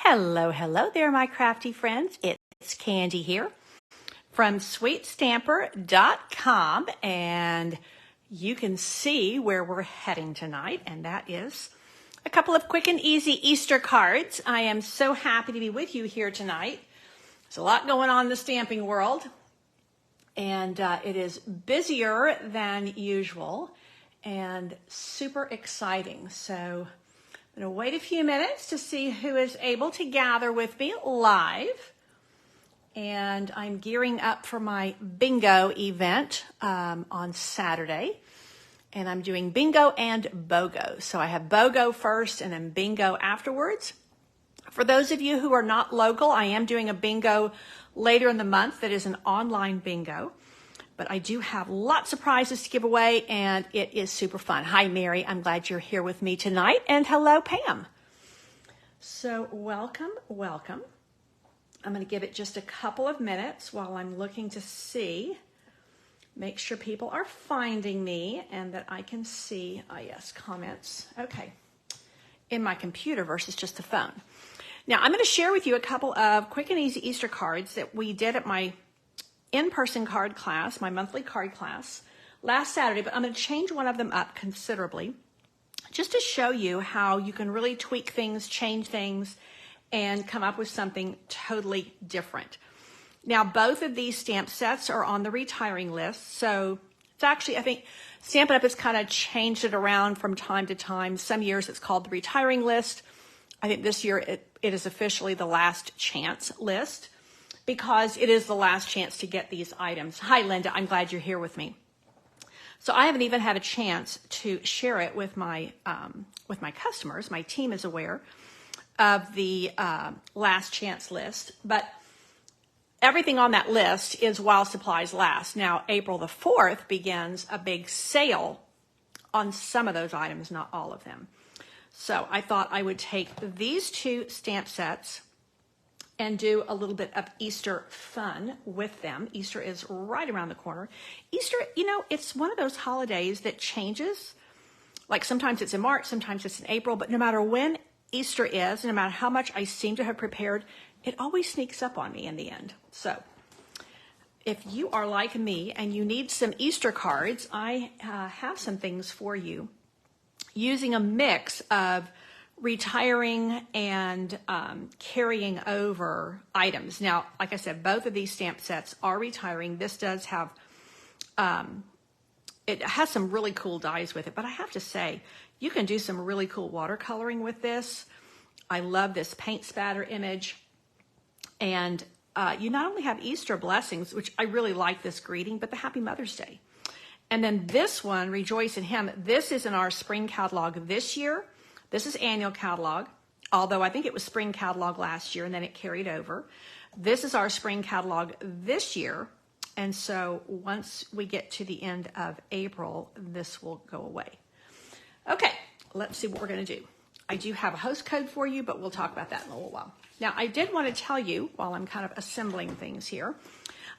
Hello, hello there, my crafty friends. It's Candy here from sweetstamper.com, and you can see where we're heading tonight, and that is a couple of quick and easy Easter cards. I am so happy to be with you here tonight. There's a lot going on in the stamping world, and it is busier than usual and super exciting. So I'm going to wait a few minutes to see who is able to gather with me live. And I'm gearing up for my bingo event on Saturday. And I'm doing bingo and BOGO. So I have BOGO first and then bingo afterwards. For those of you who are not local, I am doing a bingo later in the month that is an online bingo. But I do have lots of prizes to give away, and it is super fun. Hi, Mary. I'm glad you're here with me tonight. And hello, Pam. So welcome, welcome. I'm going to give it just a couple of minutes while I'm looking to see, make sure people are finding me and that I can see, yes, comments. Okay, in my computer versus just the phone. Now, I'm going to share with you a couple of quick and easy Easter cards that we did at my in-person card class, my monthly card class, last Saturday, but I'm going to change one of them up considerably just to show you how you can really tweak things, change things, and come up with something totally different. Now, both of these stamp sets are on the retiring list, so it's actually, I think, Stampin' Up! Has kind of changed it around from time to time. Some years it's called the retiring list. I think this year it is officially the last chance list, because it is the last chance to get these items. Hi, Linda. I'm glad you're here with me. So I haven't even had a chance to share it with my customers. My team is aware of the last chance list, but everything on that list is while supplies last. Now, April the 4th begins a big sale on some of those items, not all of them. So I thought I would take these two stamp sets and do a little bit of Easter fun with them. Easter is right around the corner. Easter, you know, it's one of those holidays that changes. Like sometimes it's in March, sometimes it's in April, but no matter when Easter is, no matter how much I seem to have prepared, it always sneaks up on me in the end. So if you are like me and you need some Easter cards, I have some things for you using a mix of retiring and carrying over items. Now, like I said, both of these stamp sets are retiring. This does have, it has some really cool dies with it, but I have to say, you can do some really cool watercoloring with this. I love this paint spatter image. And you not only have Easter blessings, which I really like this greeting, but the Happy Mother's Day. And then this one, Rejoice in Him, this is in our spring catalog this year. This is annual catalog, although I think it was spring catalog last year and then it carried over. This is our spring catalog this year. And so once we get to the end of April, this will go away. Okay, let's see what we're going to do. I do have a host code for you, but we'll talk about that in a little while. Now, I did want to tell you, while I'm kind of assembling things here,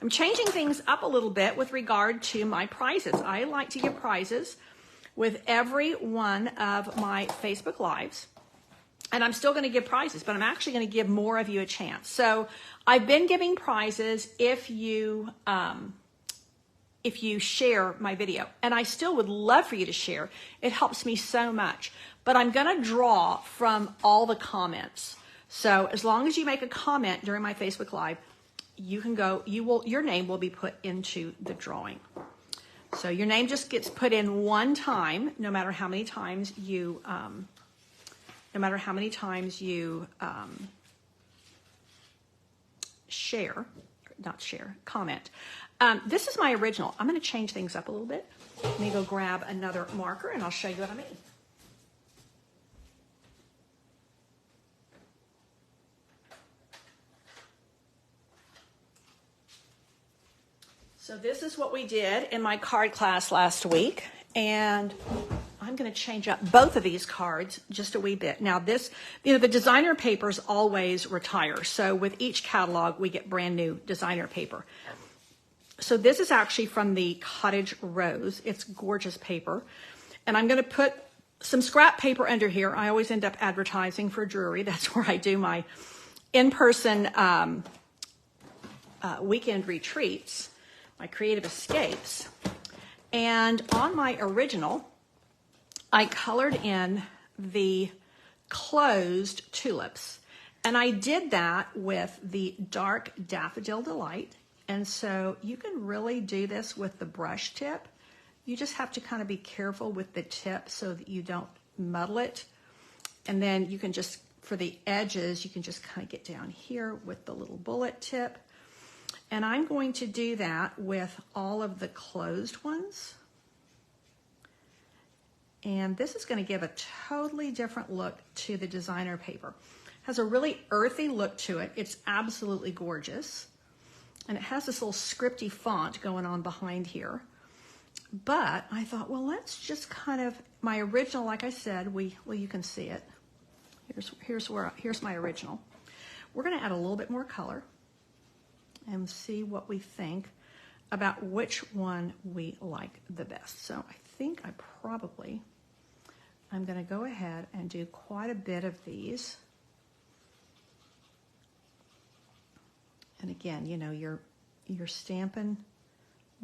I'm changing things up a little bit with regard to my prizes. I like to give prizes with every one of my Facebook Lives. And I'm still going to give prizes, but I'm actually going to give more of you a chance. So I've been giving prizes if you share my video. And I still would love for you to share. It helps me so much. But I'm going to draw from all the comments. So as long as you make a comment during my Facebook Live, you can go, your name will be put into the drawing. So your name just gets put in one time, no matter how many times you, comment. This is my original. I'm going to change things up a little bit. Let me go grab another marker and I'll show you what I mean. So this is what we did in my card class last week, and I'm going to change up both of these cards just a wee bit. Now this, the designer papers always retire. So with each catalog, we get brand new designer paper. So this is actually from the Cottage Rose. It's gorgeous paper. And I'm going to put some scrap paper under here. I always end up advertising for Drury. That's where I do my in-person weekend retreats, my creative escapes. And on my original, I colored in the closed tulips. And I did that with the dark Daffodil Delight. And so you can really do this with the brush tip. You just have to kind of be careful with the tip so that you don't muddle it. And then you can just, for the edges, you can just kind of get down here with the little bullet tip. And I'm going to do that with all of the closed ones. And this is going to give a totally different look to the designer paper. It has a really earthy look to it. It's absolutely gorgeous. And it has this little scripty font going on behind here. But I thought, well, let's just kind of, my original, like I said, well, you can see it. Here's my original. We're going to add a little bit more color and see what we think about which one we like the best. So I think I'm going to go ahead and do quite a bit of these. And again, you know, your Stampin'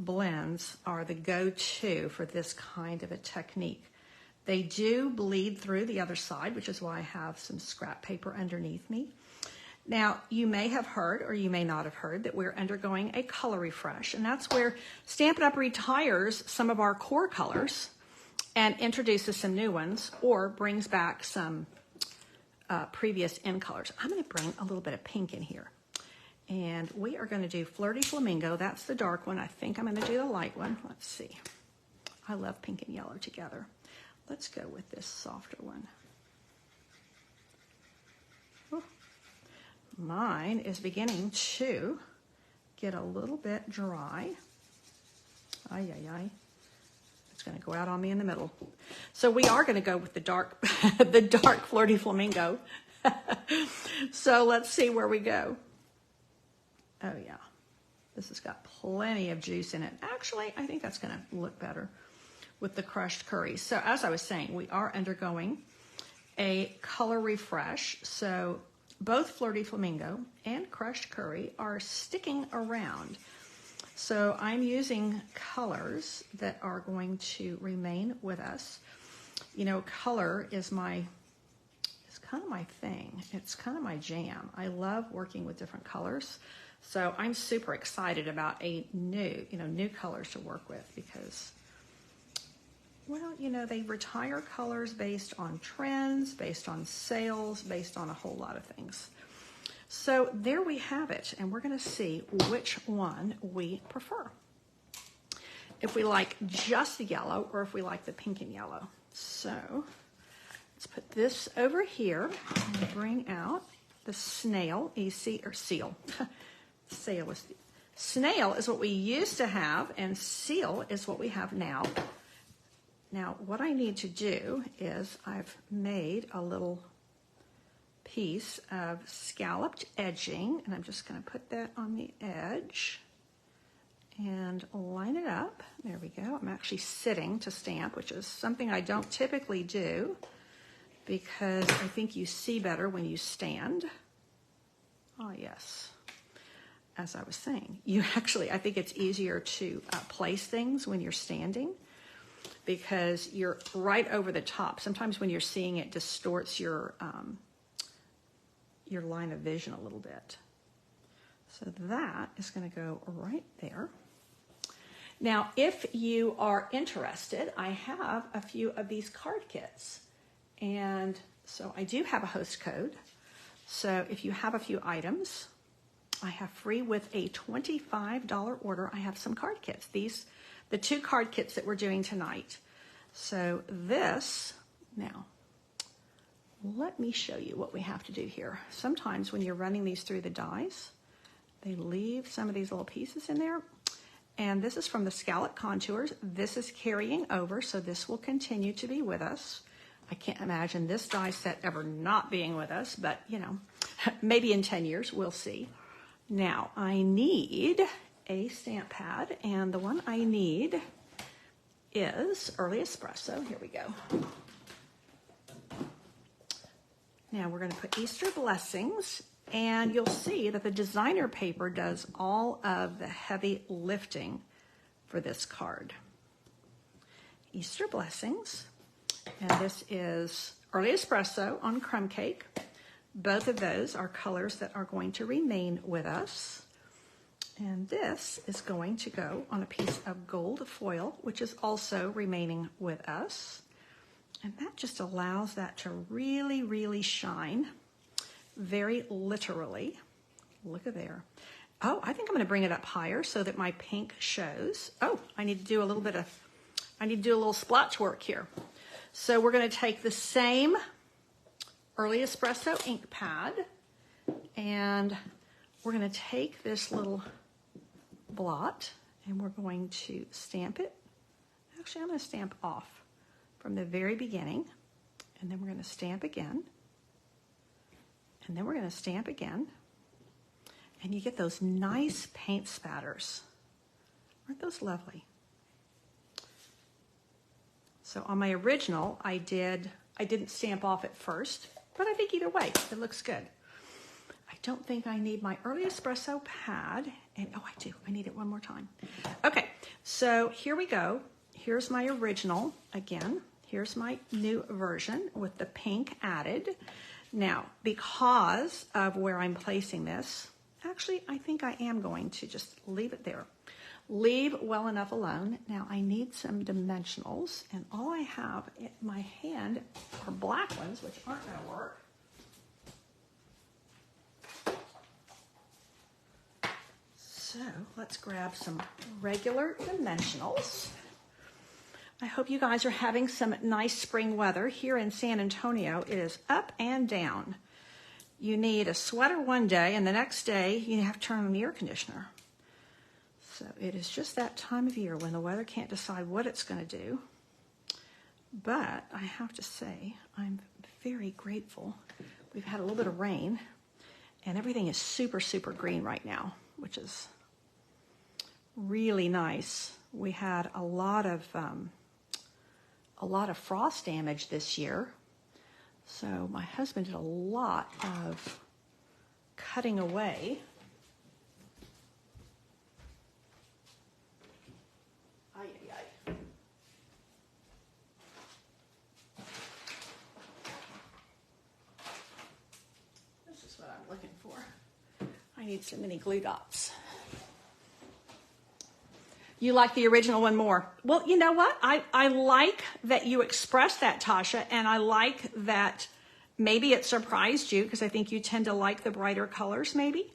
blends are the go-to for this kind of a technique. They do bleed through the other side, which is why I have some scrap paper underneath me. Now, you may have heard, or you may not have heard, that we're undergoing a color refresh, and that's where Stampin' Up! Retires some of our core colors and introduces some new ones, or brings back some previous in colors. I'm going to bring a little bit of pink in here. And we are going to do Flirty Flamingo. That's the dark one. I think I'm going to do the light one. Let's see. I love pink and yellow together. Let's go with this softer one. Oh, mine is beginning to get a little bit dry. Ay, ay, ay. It's going to go out on me in the middle. So we are going to go with the dark, the dark Flirty Flamingo. So let's see where we go. Oh yeah, this has got plenty of juice in it. Actually, I think that's going to look better with the crushed curry. So as I was saying, we are undergoing a color refresh. So both Flirty Flamingo and crushed curry are sticking around. So I'm using colors that are going to remain with us. You know, color is kind of my thing. It's kind of my jam. I love working with different colors. So I'm super excited about new colors to work with because, well, you know, they retire colors based on trends, based on sales, based on a whole lot of things. So there we have it, and we're going to see which one we prefer. If we like just the yellow or if we like the pink and yellow. So let's put this over here and bring out the snail, seal. Snail is what we used to have, and seal is what we have now. Now, what I need to do is I've made a little piece of scalloped edging, and I'm just going to put that on the edge and line it up. There we go. I'm actually sitting to stamp, which is something I don't typically do because I think you see better when you stand. Oh, yes. As I was saying, I think it's easier to place things when you're standing because you're right over the top. Sometimes when you're seeing it distorts your line of vision a little bit. So that is going to go right there. Now, if you are interested, I have a few of these card kits. And so I do have a host code. So if you have a few items, I have free with a $25 order. I have some card kits. The 2 card kits that we're doing tonight. So this, now, let me show you what we have to do here. Sometimes when you're running these through the dies, they leave some of these little pieces in there. And this is from the Scallop Contours. This is carrying over, so this will continue to be with us. I can't imagine this die set ever not being with us, but you know, maybe in 10 years, we'll see. Now, I need a stamp pad, and the one I need is Early Espresso. Here we go. Now we're going to put Easter blessings, and you'll see that the designer paper does all of the heavy lifting for this card. Easter blessings, and this is early espresso on crumb cake. Both of those are colors that are going to remain with us. And this is going to go on a piece of gold foil, which is also remaining with us. And that just allows that to really, really shine very literally. Look at there. Oh, I think I'm going to bring it up higher so that my pink shows. Oh, I need to do a little splotch work here. So we're going to take the same early espresso ink pad, and we're going to take this little blot and we're going to stamp it. Actually, I'm going to stamp off from the very beginning, and then we're going to stamp again, and then we're going to stamp again, and you get those nice paint spatters. Aren't those lovely? So on my original, I didn't stamp off at first, but I think either way, it looks good. I don't think I need my early espresso pad, and oh, I do. I need it one more time. Okay, so here we go. Here's my original again. Here's my new version with the pink added. Now, because of where I'm placing this, actually, I think I am going to just leave it there. Leave well enough alone. Now, I need some dimensionals, and all I have in my hand are black ones, which aren't going to work. So let's grab some regular dimensionals. I hope you guys are having some nice spring weather. Here in San Antonio, it is up and down. You need a sweater one day, and the next day you have to turn on the air conditioner. So it is just that time of year when the weather can't decide what it's going to do. But I have to say, I'm very grateful. We've had a little bit of rain, and everything is super, super green right now, which is really nice. We had a lot of frost damage this year. So my husband did a lot of cutting away. Ay, ay, ay. This is what I'm looking for. I need some mini glue dots. You like the original one more? Well, you know what? I like that you expressed that, Tasha, and I like that maybe it surprised you because I think you tend to like the brighter colors maybe,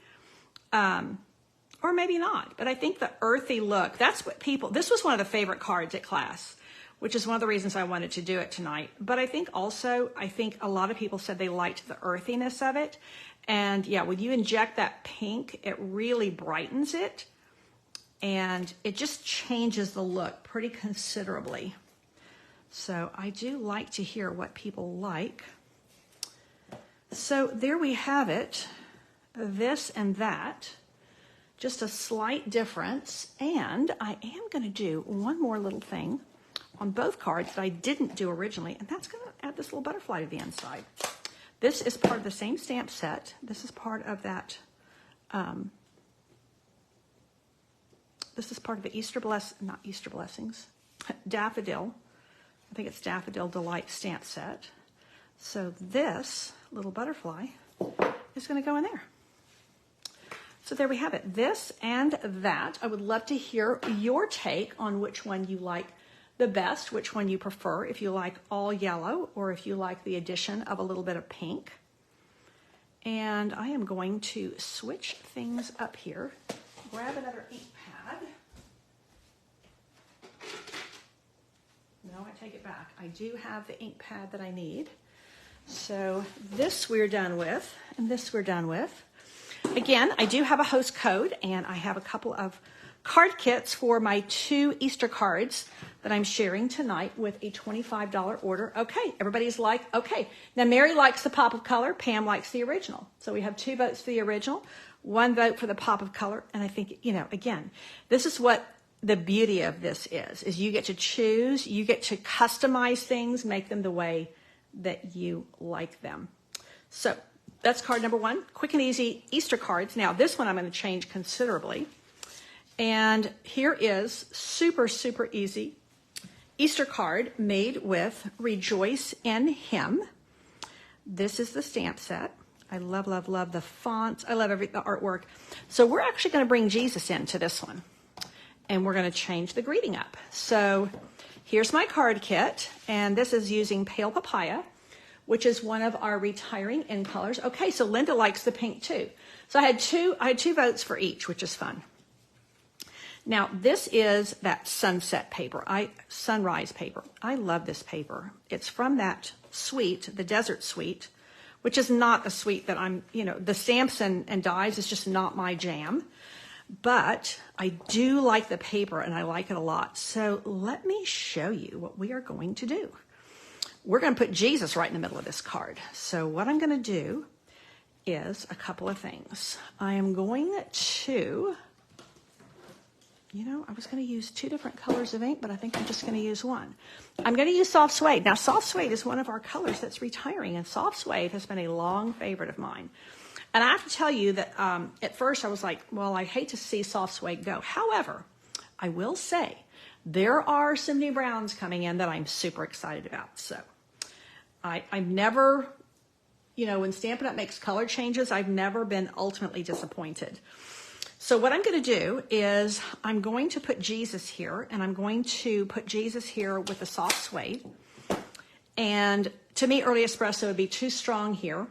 or maybe not. But I think the earthy look, that's what this was one of the favorite cards at class, which is one of the reasons I wanted to do it tonight. But I think a lot of people said they liked the earthiness of it. And yeah, when you inject that pink, it really brightens it. And it just changes the look pretty considerably. So I do like to hear what people like. So there we have it, this and that, just a slight difference. And I am going to do one more little thing on both cards that I didn't do originally, and that's going to add this little butterfly to the inside. This is part of the same stamp set. This is part of that. This is part of the not Easter Blessings, Daffodil. I think it's Daffodil Delight stamp set. So this little butterfly is going to go in there. So there we have it. This and that. I would love to hear your take on which one you like the best, which one you prefer, if you like all yellow or if you like the addition of a little bit of pink. And I am going to switch things up here. Grab another ink pad. No, I take it back. I do have the ink pad that I need. So this we're done with, and this we're done with. Again, I do have a host code, and I have a couple of card kits for my 2 Easter cards that I'm sharing tonight with a $25 order. Okay, everybody's like, okay. Now, Mary likes the pop of color. Pam likes the original. So we have 2 votes for the original, 1 vote for the pop of color. And I think, again, this is what the beauty of this is you get to choose, you get to customize things, make them the way that you like them. So that's card number one, quick and easy Easter cards. Now this one I'm going to change considerably. And here is super, super easy Easter card made with Rejoice in Him. This is the stamp set. I love, love, love the fonts. I love the artwork. So we're actually going to bring Jesus into this one. And we're going to change the greeting up. So here's my card kit. And this is using Pale Papaya, which is one of our retiring in colors. Okay, so Linda likes the pink too. So I had two votes for each, which is fun. Now, this is that sunset paper, sunrise paper. I love this paper. It's from that suite, the Desert Suite, which is not a suite that I'm, the stamps and dies is just not my jam. But I do like the paper, and I like it a lot. So let me show you what we are going to do. We're going to put Jesus right in the middle of this card. So what I'm going to do is a couple of things. I am going to... I was going to use two different colors of ink, but I think I'm just going to use one. I'm going to use soft suede. Now, soft suede is one of our colors that's retiring, and soft suede has been a long favorite of mine. And I have to tell you that at first I was like, well, I hate to see soft suede go. However, I will say there are some new browns coming in that I'm super excited about. So I've never, when Stampin' Up! Makes color changes, I've never been ultimately disappointed. So what I'm going to do is I'm going to put Jesus here, and I'm going to put Jesus here with the soft suede. And to me, early espresso would be too strong here.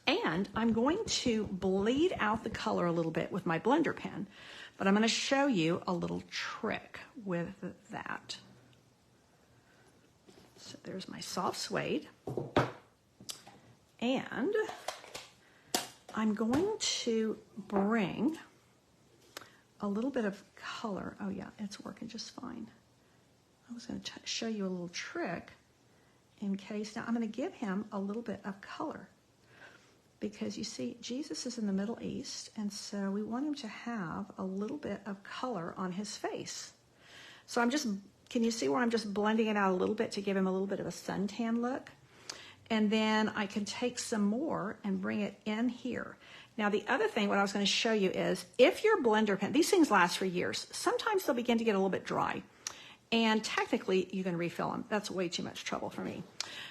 And I'm going to bleed out the color a little bit with my blender pen, but I'm going to show you a little trick with that. So there's my soft suede. And I'm going to bring a little bit of color. Oh yeah, it's working just fine. I was going to show you a little trick in case. Now I'm going to give him a little bit of color because you see Jesus is in the Middle East, and so we want him to have a little bit of color on his face. So can you see where I'm just blending it out a little bit to give him a little bit of a suntan look? And then I can take some more and bring it in here. Now, the other thing, what I was going to show you is if your blender pen, these things last for years, sometimes they'll begin to get a little bit dry. And technically, you can refill them. That's way too much trouble for me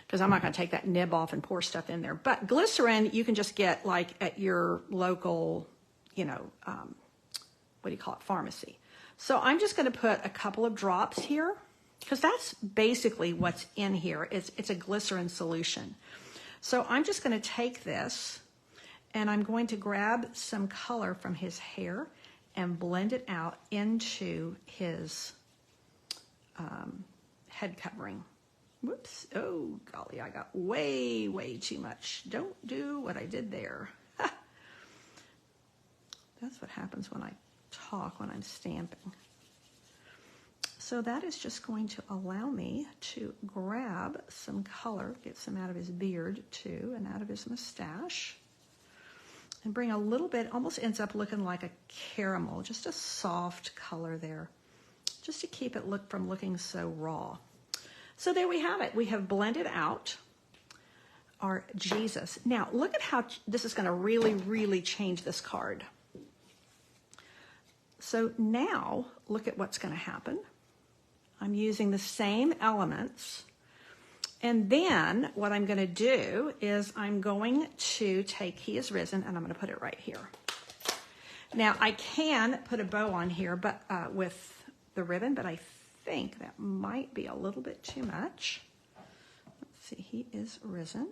because I'm not going to take that nib off and pour stuff in there. But glycerin, you can just get like at your local, pharmacy. So I'm just going to put a couple of drops here because that's basically what's in here. It's a glycerin solution. So I'm just going to take this and I'm going to grab some color from his hair and blend it out into his head covering. Whoops. Oh, golly, I got way, way too much. Don't do what I did there. That's what happens when I talk, when I'm stamping. So that is just going to allow me to grab some color, get some out of his beard too, and out of his mustache, and bring a little bit, almost ends up looking like a caramel, just a soft color there, just to keep it from looking so raw. So there we have it. We have blended out our Jesus. Now, look at how this is going to really, really change this card. So now, look at what's going to happen. I'm using the same elements. And then what I'm going to do is I'm going to take He is Risen, and I'm going to put it right here. Now, I can put a bow on here but with the ribbon, but I think that might be a little bit too much. Let's see, He is Risen.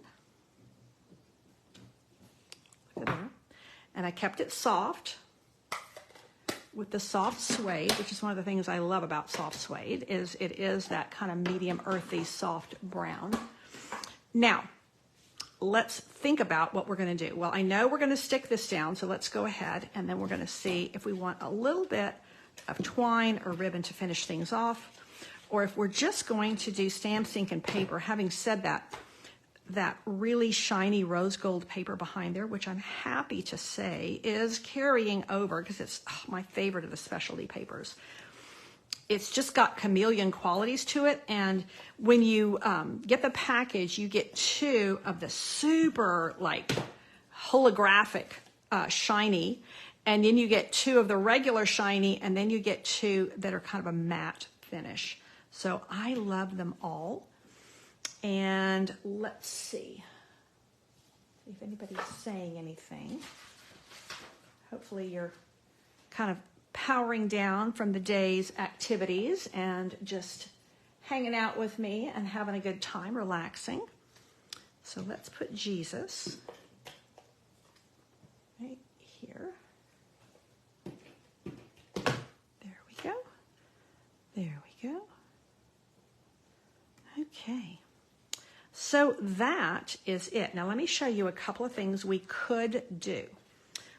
Look at there. And I kept it soft with the soft suede, which is one of the things I love about soft suede, is it is that kind of medium earthy soft brown. Now, let's think about what we're going to do. Well, I know we're going to stick this down, so let's go ahead and then we're going to see if we want a little bit of twine or ribbon to finish things off, or if we're just going to do stamp, ink, and paper. Having said that, that really shiny rose gold paper behind there, which I'm happy to say is carrying over because it's my favorite of the specialty papers. it's just got chameleon qualities to it. And when you get the package, you get 2 of the super like holographic shiny, and then you get 2 of the regular shiny, and then you get 2 that are kind of a matte finish. So I love them all. And let's see if anybody's saying anything. Hopefully you're kind of powering down from the day's activities and just hanging out with me and having a good time, relaxing. So let's put Jesus right here. There we go. There we go. Okay. So that is it. Now let me show you a couple of things we could do.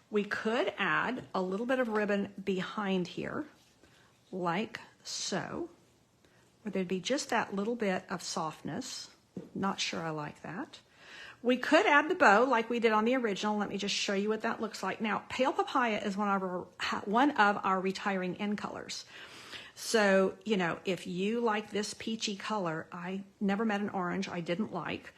We could add a little bit of ribbon behind here, like so, where there'd be just that little bit of softness. Not sure I like that. We could add the bow like we did on the original. Let me just show you what that looks like. Now, Pale Papaya is one of our retiring end colors. So, you know, if you like this peachy color, I never met an orange I didn't like,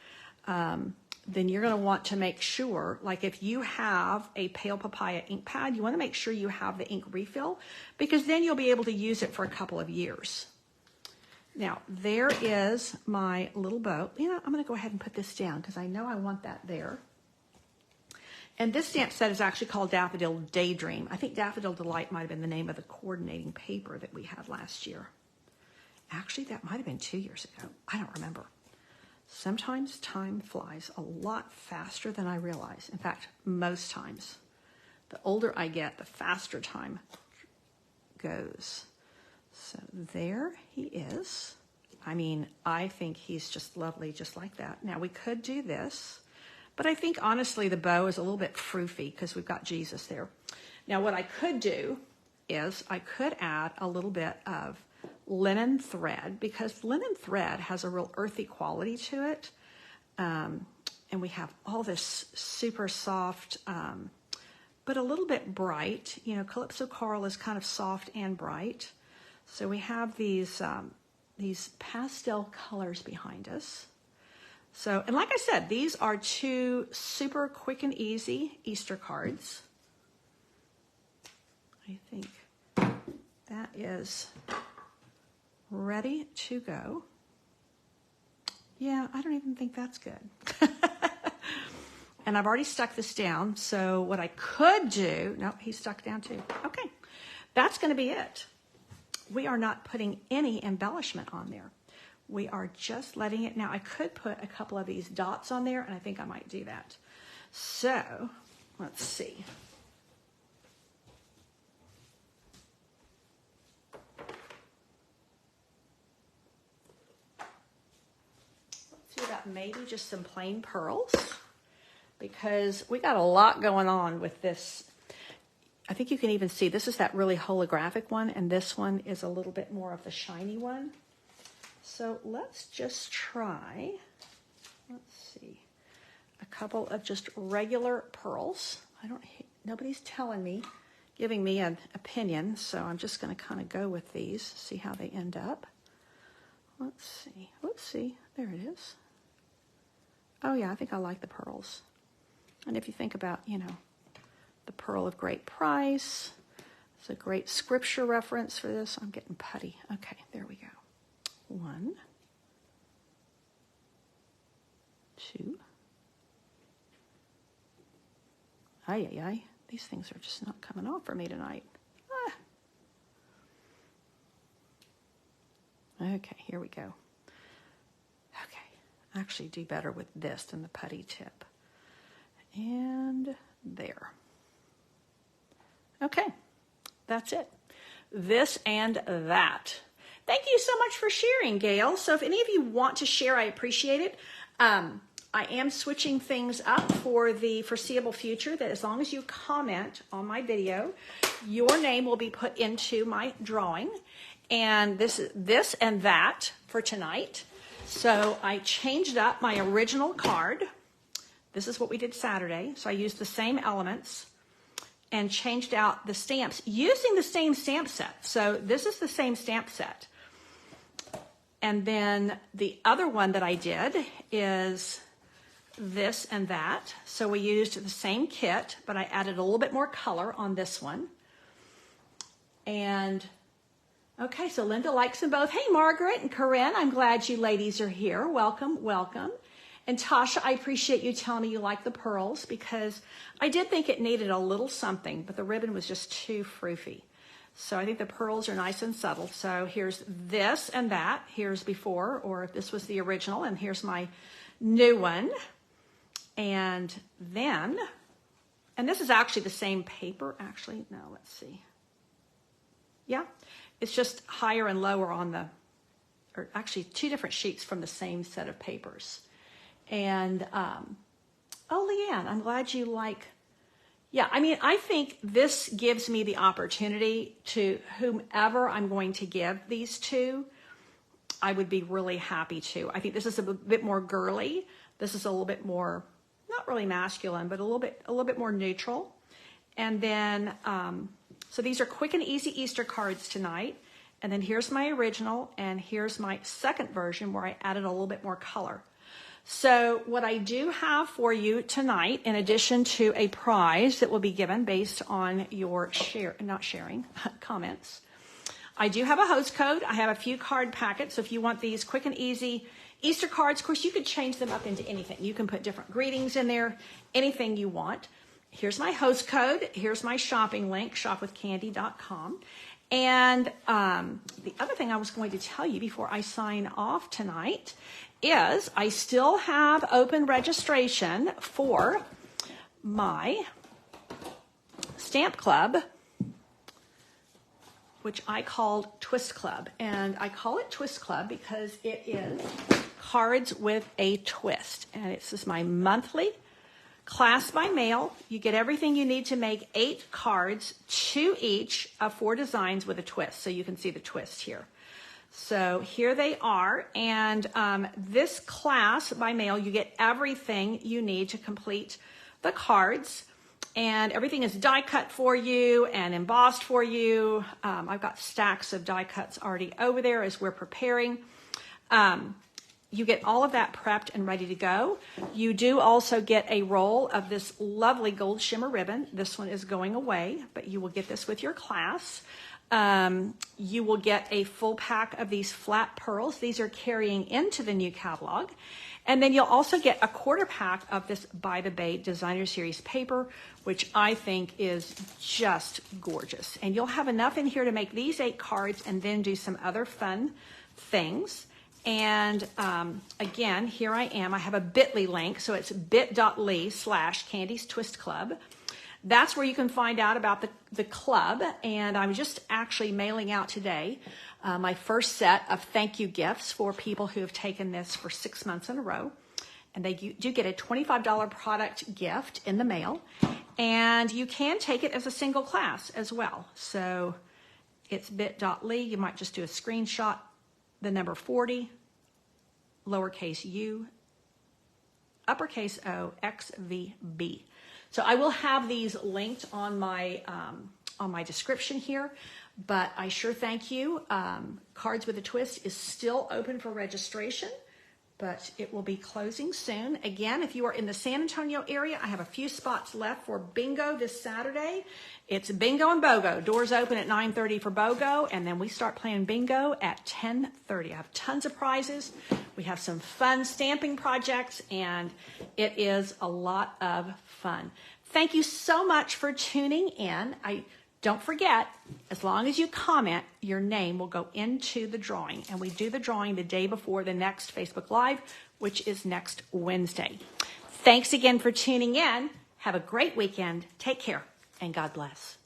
then you're going to want to make sure, like if you have a Pale Papaya ink pad, you want to make sure you have the ink refill, because then you'll be able to use it for a couple of years. Now, there is my little bow. You know, I'm going to go ahead and put this down because I know I want that there. And this stamp set is actually called Daffodil Daydream. I think Daffodil Delight might have been the name of the coordinating paper that we had last year. Actually, that might have been 2 years ago. I don't remember. Sometimes time flies a lot faster than I realize. In fact, most times. The older I get, the faster time goes. So there he is. I mean, I think he's just lovely just like that. Now, we could do this, but I think honestly the bow is a little bit froofy because we've got Jesus there. Now, what I could do is I could add a little bit of linen thread, because linen thread has a real earthy quality to it. And we have all this super soft, but a little bit bright. You know, Calypso Coral is kind of soft and bright. So we have these pastel colors behind us. So, and like I said, these are 2 super quick and easy Easter cards. I think that is ready to go. Yeah, I don't even think that's good. And I've already stuck this down. So what I could do, nope, he's stuck down too. Okay, that's going to be it. We are not putting any embellishment on there. We are just letting it. Now I could put a couple of these dots on there, and I think I might do that. So let's see. About maybe just some plain pearls, because we got a lot going on with this. I think you can even see this is that really holographic one, and this one is a little bit more of the shiny one. So let's just try, let's see, a couple of just regular pearls. Nobody's telling me, giving me an opinion, so I'm just going to kind of go with these, see how they end up. Let's see, there it is. Oh yeah, I think I like the pearls. And if you think about, you know, the pearl of great price, it's a great scripture reference for this. I'm getting putty. Okay, there we go. 1, 2. Ay. These things are just not coming off for me tonight. Okay, here we go. I actually do better with this than the putty tip. And there. Okay, that's it. This and that. Thank you so much for sharing, Gail. So if any of you want to share, I appreciate it. I am switching things up for the foreseeable future, that as long as you comment on my video, your name will be put into my drawing. And this and that for tonight. So I changed up my original card. This is what we did Saturday. So I used the same elements. and changed out the stamps using the same stamp set. So this is the same stamp set. And then the other one that I did is this and that. So we used the same kit, but I added a little bit more color on this one. And okay, so Linda likes them both. Hey, Margaret and Corinne, I'm glad you ladies are here. Welcome, welcome. And Tasha, I appreciate you telling me you like the pearls, because I did think it needed a little something, but the ribbon was just too froofy. So I think the pearls are nice and subtle. So here's this and that. Here's before, or if this was the original, and here's my new one. And then, and this is actually the same paper. Actually, no, let's see. Yeah, it's just higher and lower on the, or actually two different sheets from the same set of papers. And, oh, Leanne, I'm glad you like, yeah, I mean, I think this gives me the opportunity to whomever I'm going to give these to, I would be really happy to. I think this is a bit more girly. This is a little bit more, not really masculine, but a little bit more neutral. And then, so these are quick and easy Easter cards tonight. And then here's my original, and here's my second version where I added a little bit more color. So what I do have for you tonight, in addition to a prize that will be given based on your comments, I do have a host code. I have a few card packets. So if you want these quick and easy Easter cards, of course, you could change them up into anything. You can put different greetings in there, anything you want. Here's my host code. Here's my shopping link, shopwithcandy.com. And the other thing I was going to tell you before I sign off tonight is I still have open registration for my stamp club, which I called Twist Club. And I call it Twist Club because it is cards with a twist. And this is my monthly class by mail. You get everything you need to make 8 cards, 2 each of 4 designs with a twist. So you can see the twist here. So here they are. And this class by mail, you get everything you need to complete the cards. And everything is die cut for you and embossed for you. I've got stacks of die cuts already over there as we're preparing. You get all of that prepped and ready to go. You do also get a roll of this lovely gold shimmer ribbon. This one is going away, but you will get this with your class. You will get a full pack of these flat pearls. These are carrying into the new catalog. And then you'll also get a quarter pack of this By the Bay Designer Series paper, which I think is just gorgeous. And you'll have enough in here to make these 8 cards and then do some other fun things. And again, here I am. I have a bit.ly link, so it's bit.ly/Candy's Twist Club. That's where you can find out about the club. And I'm just actually mailing out today my first set of thank you gifts for people who have taken this for 6 months in a row. And they do get a $25 product gift in the mail. And you can take it as a single class as well. So it's bit.ly. You might just do a screenshot, the number 40, lowercase u, uppercase O, XVB. So I will have these linked on my description here, but I sure thank you. Cards with a Twist is still open for registration, but it will be closing soon. Again, if you are in the San Antonio area, I have a few spots left for bingo this Saturday. It's bingo and BOGO. Doors open at 9:30 for BOGO, and then we start playing bingo at 10:30. I have tons of prizes. We have some fun stamping projects, and it is a lot of fun. Thank you so much for tuning in. Don't forget, as long as you comment, your name will go into the drawing. And we do the drawing the day before the next Facebook Live, which is next Wednesday. Thanks again for tuning in. Have a great weekend. Take care, and God bless.